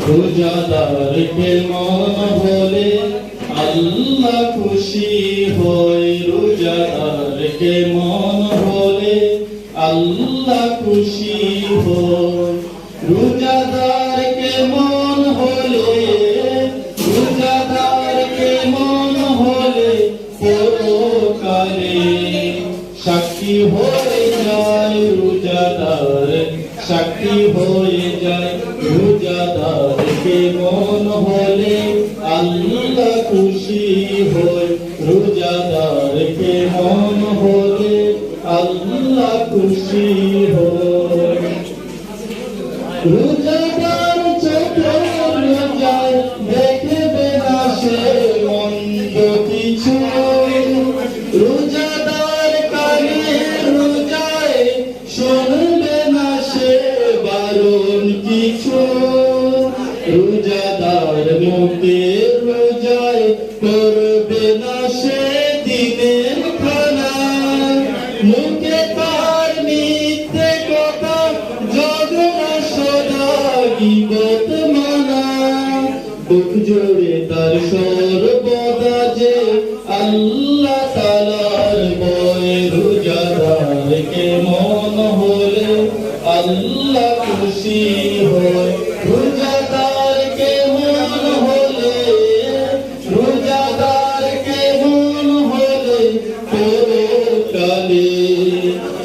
রোজাদারকে মন হলে আল্লাহ খুশি হয়। রোজাদারকে মন হলে আল্লাহ খুশি হয়। রোজাদারকে মন হলে, রোজাদারকে মন হলে পরকালে সাক্ষী হয়ে যায়। রোজাদার সাক্ষী হয়ে যায়। রোজাদারকে মন হলে আল্লাহ খুশি হয়। রোজাদারকে মন হলে আল্লাহ খুশি হয়। রোজাদার চোখে রোজায় দেখবে না সে মন্দ কিছু। রোজাদার কানে রোজায় শুনবে না সে বারণ কিছু। রোজাদার মুখে রোজায় করবে না সে দিনের খানা। মুখে তার মিথ্যে কথা জগনা সদা গীবত মানা। বুক জোড়ে তার সর্বদা যে আল্লাহ তাআলার ভয়। রোজাদারকে মন হলে আল্লাহ খুশি হয়। রোজাদারকে মন হলে, রোজাদারকে মন হলে পরকালে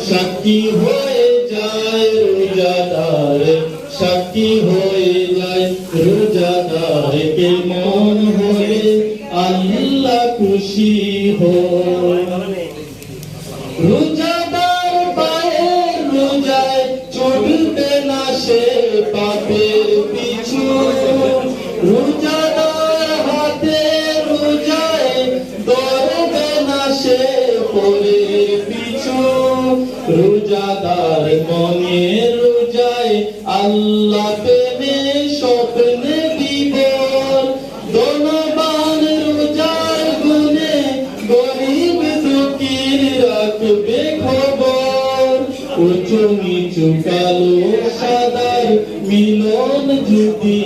সাক্ষী হয়ে যায়। রোজাদার সাক্ষী হয়ে যায়। রোজাদারকে মন হলে আল্লাহ খুশি হয়। রোজাদার পায়ের রোজায় ছুটবে না সে পাপের পিছু। রোজাদার হাতে রোজায় ধরবে না সে পরের পিছু। রোজাদার মনে রোজায় আল্লাহ প্রেমে স্বপ্নে বিভোর। ধনবান রোজার গুণে গরিব দুঃখীর রাখবে খবর। উঁচু নিচু কালো সাদার মিলন যদি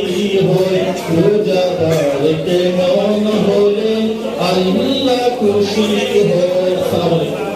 হয়। রোজাদারকে মন হলে আল্লাহ খুশি হয়।